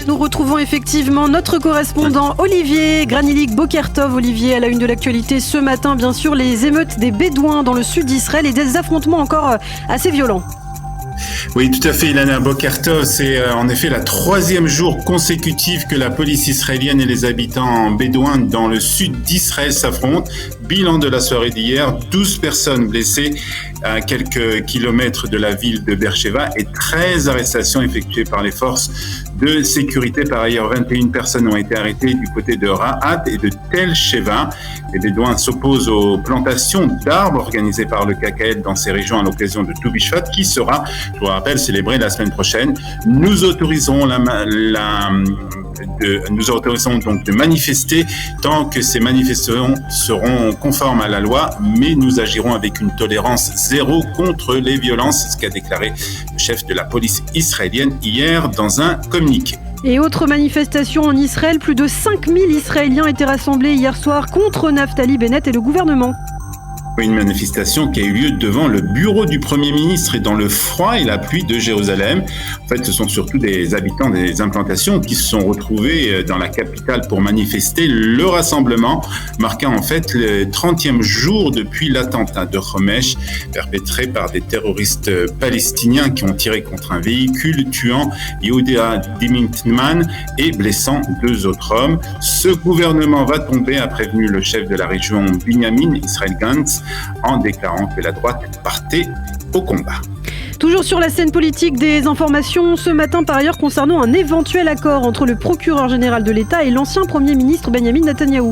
Nous retrouvons effectivement notre correspondant Olivier Granilik-Bokertov. Olivier, à la une de l'actualité ce matin, bien sûr, les émeutes des Bédouins dans le sud d'Israël et des affrontements encore assez violents. Oui, tout à fait, Ilana Bokertov. C'est en effet la 3e jour consécutif que la police israélienne et les habitants bédouins dans le sud d'Israël s'affrontent. Bilan de la soirée d'hier, 12 personnes blessées à quelques kilomètres de la ville de Beersheva et 13 arrestations effectuées par les forces de sécurité. Par ailleurs, 21 personnes ont été arrêtées du côté de Rahat et de Tel Sheva. Les Bédouins s'opposent aux plantations d'arbres organisées par le KKL dans ces régions à l'occasion de Tou Bishvat qui sera, je vous rappelle, célébré la semaine prochaine. Nous autorisons donc de manifester tant que ces manifestations seront conformes à la loi, mais nous agirons avec une tolérance zéro contre les violences, c'est ce qu'a déclaré le chef de la police israélienne hier dans un communiqué. Et autre manifestation en Israël, plus de 5000 Israéliens étaient rassemblés hier soir contre Naftali Bennett et le gouvernement. Une manifestation qui a eu lieu devant le bureau du Premier ministre et dans le froid et la pluie de Jérusalem. En fait, ce sont surtout des habitants des implantations qui se sont retrouvés dans la capitale pour manifester. Le rassemblement marquant en fait le 30e jour depuis l'attentat de Homesh perpétré par des terroristes palestiniens qui ont tiré contre un véhicule, tuant Yehuda Dimintman et blessant 2 autres hommes. Ce gouvernement va tomber, a prévenu le chef de la région Binyamin, Israël Gantz, en déclarant que la droite partait au combat. Toujours sur la scène politique, des informations ce matin par ailleurs concernant un éventuel accord entre le procureur général de l'État et l'ancien Premier ministre Benjamin Netanyahou.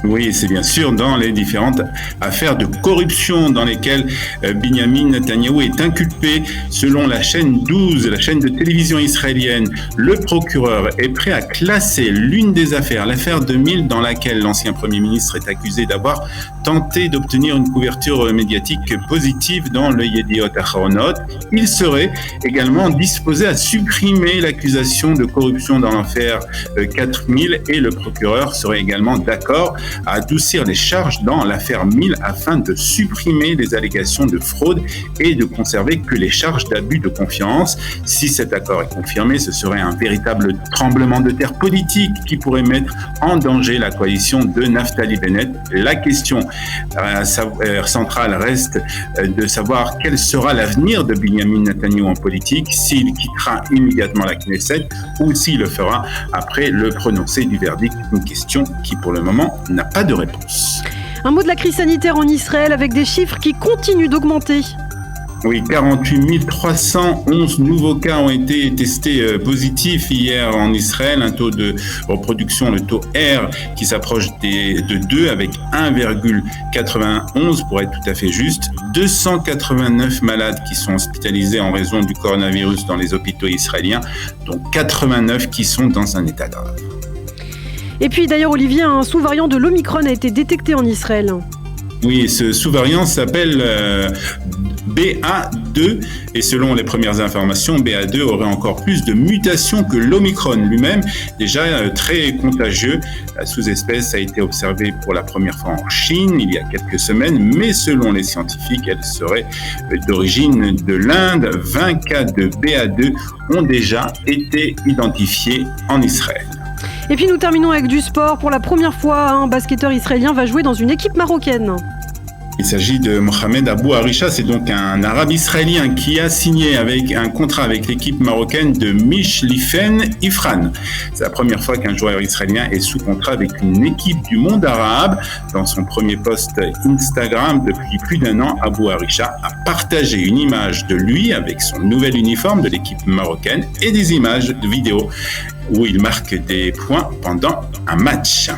Oui, c'est bien sûr dans les différentes affaires de corruption dans lesquelles Benjamin Netanyahou est inculpé. Selon la chaîne 12, la chaîne de télévision israélienne, le procureur est prêt à classer l'une des affaires, l'affaire 2000, dans laquelle l'ancien Premier ministre est accusé d'avoir tenté d'obtenir une couverture médiatique positive dans le Yediot Aharonot. Il serait également disposé à supprimer l'accusation de corruption dans l'affaire 4000 et le procureur serait également d'accord à adoucir les charges dans l'affaire 1000 afin de supprimer les allégations de fraude et de conserver que les charges d'abus de confiance. Si cet accord est confirmé, ce serait un véritable tremblement de terre politique qui pourrait mettre en danger la coalition de Naftali Bennett. La question centrale reste de savoir quel sera l'avenir de Benjamin Netanyahou en politique, s'il quittera immédiatement la Knesset ou s'il le fera après le prononcé du verdict. Une question qui pour le moment n'a pas de réponse. Un mot de la crise sanitaire en Israël avec des chiffres qui continuent d'augmenter. Oui, 48 311 nouveaux cas ont été testés positifs hier en Israël. Un taux de reproduction, le taux R, qui s'approche de 2 avec 1,91 pour être tout à fait juste. 289 malades qui sont hospitalisés en raison du coronavirus dans les hôpitaux israéliens, dont 89 qui sont dans un état grave. Et puis d'ailleurs, Olivier, un sous-variant de l'Omicron a été détecté en Israël. Oui, ce sous-variant s'appelle BA2 et selon les premières informations, BA2 aurait encore plus de mutations que l'Omicron lui-même, déjà très contagieux. La sous-espèce a été observée pour la première fois en Chine il y a quelques semaines, mais selon les scientifiques, elle serait d'origine de l'Inde. 20 cas de BA2 ont déjà été identifiés en Israël. Et puis nous terminons avec du sport. Pour la première fois, un basketteur israélien va jouer dans une équipe marocaine. Il s'agit de Mohamed Abou Arisha, c'est donc un arabe israélien qui a signé avec un contrat avec l'équipe marocaine de Mishlifen Ifran. C'est la première fois qu'un joueur israélien est sous contrat avec une équipe du monde arabe. Dans son premier post Instagram depuis plus d'1 an, Abou Arisha a partagé une image de lui avec son nouvel uniforme de l'équipe marocaine et des images de vidéos où il marque des points pendant un match.